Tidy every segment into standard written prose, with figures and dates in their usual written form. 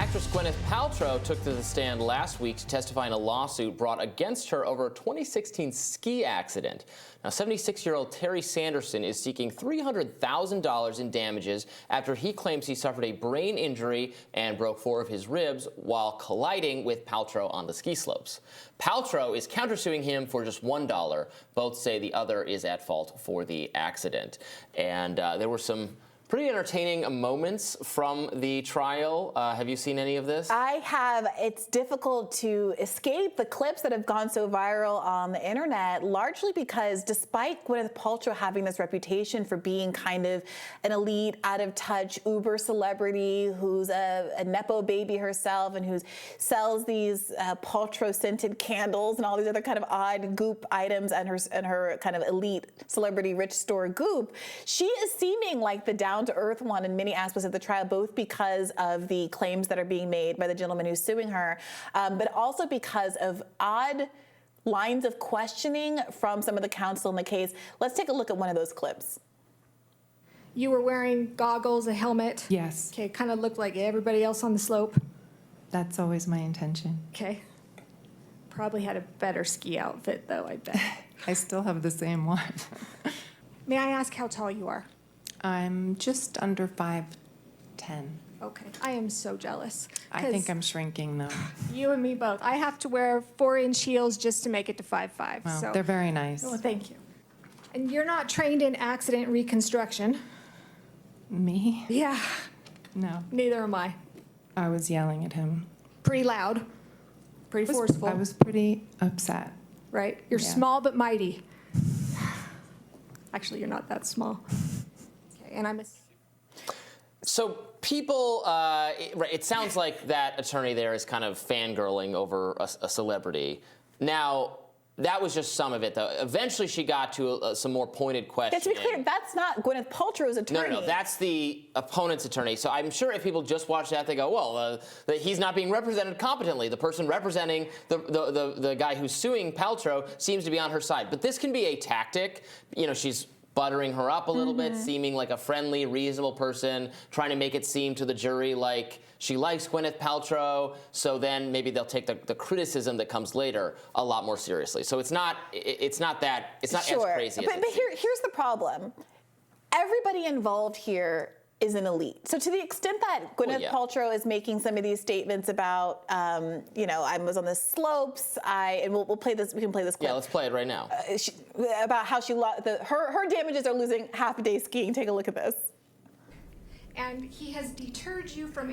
Actress Gwyneth Paltrow took to the stand last week to testify in a lawsuit brought against her over a 2016 ski accident. Now, 76-year-old Terry Sanderson is seeking $300,000 in damages after he claims he suffered a brain injury and broke 4 of his ribs while colliding with Paltrow on the ski slopes. Paltrow is countersuing him for just $1. Both say the other is at fault for the accident. And there were some pretty entertaining moments from the trial. Have you seen any of this? I have. It's difficult to escape the clips that have gone so viral on the internet, largely because despite Gwyneth Paltrow having this reputation for being kind of an elite, out-of-touch Uber celebrity who's a Nepo baby herself and who sells these Paltrow-scented candles and all these other kind of odd goop items and her kind of elite celebrity rich store goop, she is seeming like the down-to-earth one in many aspects of the trial, both because of the claims that are being made by the gentleman who's suing her, but also because of odd lines of questioning from some of the counsel in the case. Let's take a look at one of those clips. You were wearing goggles, a helmet. Yes. Okay, kind of looked like everybody else on the slope. That's always my intention. Okay. Probably had a better ski outfit, though, I bet. I still have the same one. May I ask how tall you are? I'm just under 5'10". Okay. I am so jealous. I think I'm shrinking, though. You and me both. I have to wear 4-inch heels just to make it to 5'5". Well, so. they're very nice. Well, thank you. And you're not trained in accident reconstruction. Me? Yeah. No. Neither am I. I was yelling at him. Pretty loud. Pretty forceful. I was pretty upset. Right? You're Yeah. small but mighty. Actually, you're not that small. Okay, and I'm a... So people, it sounds like that attorney there is kind of fangirling over a celebrity. Now, that was just some of it, though. Eventually, she got to some more pointed questions. To be clear, that's not Gwyneth Paltrow's attorney. No, that's the opponent's attorney. So I'm sure if people just watch that, they go, well, he's not being represented competently. The person representing the guy who's suing Paltrow seems to be on her side. But this can be a tactic. You know, she's buttering her up a little bit, seeming like a friendly, reasonable person, trying to make it seem to the jury like she likes Gwyneth Paltrow, so then maybe they'll take the criticism that comes later a lot more seriously. So it's not as crazy as but here's the problem. Everybody involved here is an elite. So to the extent that Gwyneth Paltrow is making some of these statements about, I was on the slopes, and we'll play this. We can play this clip. Yeah, let's play it right now. About how she her damages are losing half a day skiing. Take a look at this. And he has deterred you from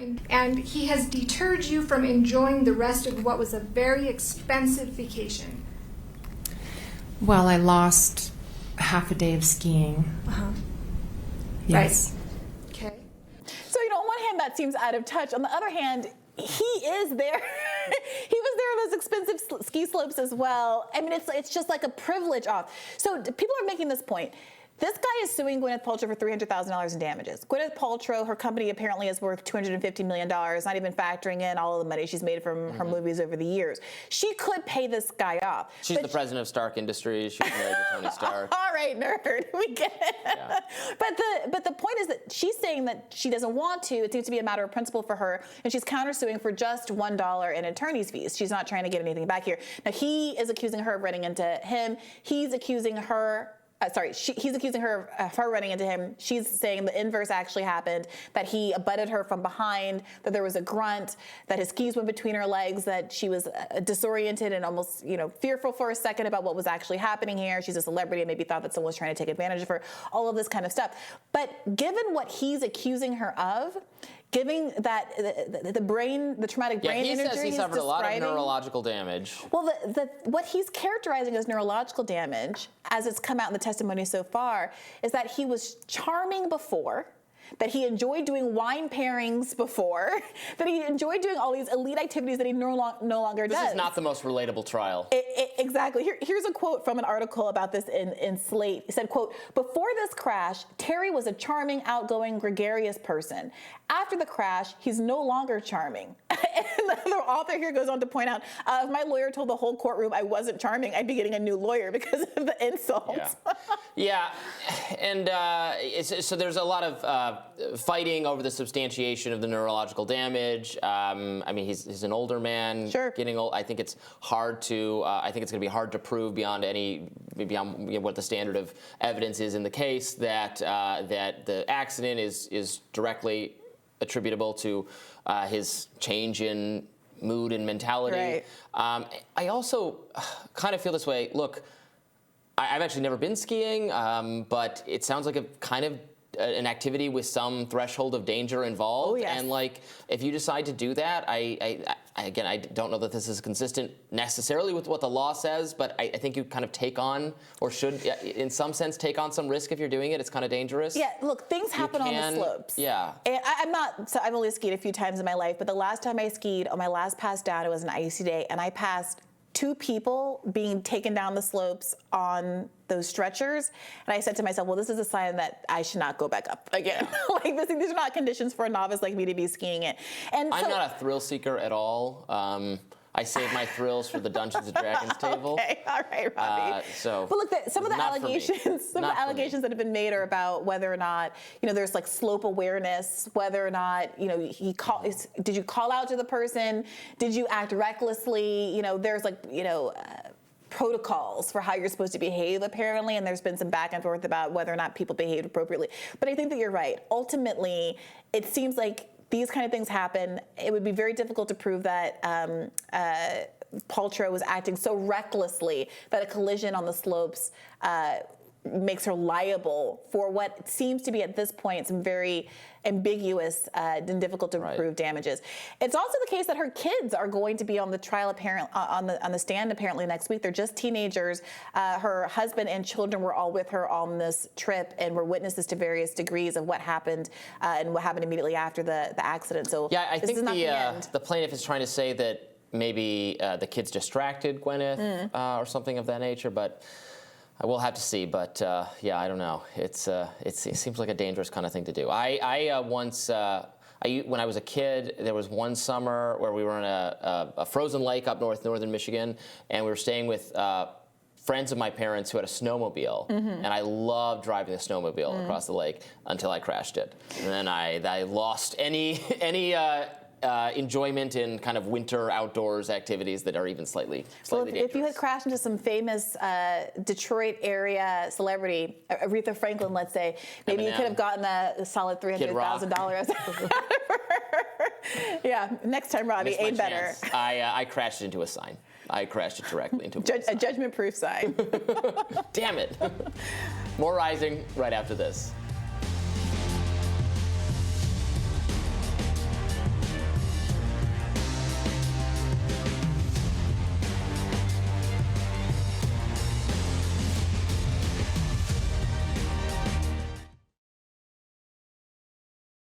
enjoying the rest of what was a very expensive vacation. Well, I lost half a day of skiing. Yes. Right. Okay. So, on one hand, that seems out of touch. On the other hand, he is there. He was there on those expensive ski slopes as well. I mean, it's just like a privilege off. So people are making this point. This guy is suing Gwyneth Paltrow for $300,000 in damages. Gwyneth Paltrow, her company apparently is worth $250 million, not even factoring in all of the money she's made from her movies over the years. She could pay this guy off. She's the president of Stark Industries. She's married to Tony Stark. All right, nerd, we get it. Yeah. But the point is that she's saying that she doesn't want to. It seems to be a matter of principle for her, and she's countersuing for just $1 in attorney's fees. She's not trying to get anything back here. Now, he is accusing her of running into him. He's accusing her. He's accusing her of her running into him. She's saying the inverse actually happened, that he butted her from behind, that there was a grunt, that his skis went between her legs, that she was disoriented and almost, fearful for a second about what was actually happening here. She's a celebrity and maybe thought that someone was trying to take advantage of her, all of this kind of stuff. But given what he's accusing her of, given that the traumatic brain injury, he says he suffered a lot of neurological damage. Well, what he's characterizing as neurological damage, as it's come out in the testimony so far, is that he was charming before, that he enjoyed doing wine pairings before, that he enjoyed doing all these elite activities that he no longer does. This is not the most relatable trial. Exactly. Here's a quote from an article about this in Slate. It said, quote, "Before this crash, Terry was a charming, outgoing, gregarious person. After the crash, he's no longer charming." And the author here goes on to point out, if my lawyer told the whole courtroom I wasn't charming, I'd be getting a new lawyer because of the insults. Yeah. And so there's a lot of fighting over the substantiation of the neurological damage. I mean, he's an older man, Sure. getting old. I think it's hard to. I think it's going to be hard to prove beyond what the standard of evidence is in the case that the accident is directly attributable to his change in mood and mentality. Right. I also kind of feel this way. Look, I've actually never been skiing, but it sounds like a kind of an activity with some threshold of danger involved. Oh, yes. And like, if you decide to do that, I don't know that this is consistent necessarily with what the law says, but I think you kind of take on, or should, in some sense, take on some risk if you're doing it. It's kind of dangerous. Yeah, look, things happen on the slopes. Yeah. And I've only skied a few times in my life, but the last time I skied, on my last pass down, it was an icy day, and I passed 2 people being taken down the slopes on those stretchers. And I said to myself, well, this is a sign that I should not go back up again. Like, these are not conditions for a novice like me to be skiing it. And I'm not a thrill seeker at all. I save my thrills for the Dungeons and Dragons table. Okay, all right, Robbie. But look, some of the allegations that have been made are about whether or not, there's like slope awareness, whether or not, did you call out to the person? Did you act recklessly? There's protocols for how you're supposed to behave, apparently, and there's been some back and forth about whether or not people behaved appropriately. But I think that you're right. Ultimately, it seems like these kind of things happen. It would be very difficult to prove that Paltrow was acting so recklessly that a collision on the slopes makes her liable for what seems to be at this point some very ambiguous and difficult to prove damages. It's also the case that her kids are going to be on the trial on the stand apparently next week. They're just teenagers. Her husband and children were all with her on this trip and were witnesses to various degrees of what happened and what happened immediately after the accident. So yeah, I think the the plaintiff is trying to say that maybe the kids distracted Gwyneth or something of that nature, but I will have to see, but yeah, I don't know. It seems like a dangerous kind of thing to do. When I was a kid, there was one summer where we were in a frozen lake up northern Michigan, and we were staying with friends of my parents who had a snowmobile, and I loved driving the snowmobile across the lake until I crashed it, and then I lost any enjoyment in kind of winter outdoors activities that are even slightly dangerous. If you had crashed into some famous Detroit area celebrity, Aretha Franklin, let's say, maybe you could have gotten a solid $300,000. Yeah, next time, Robbie, aim better. I crashed into a sign. I crashed it directly into a judgment-proof sign. Damn it. More Rising right after this.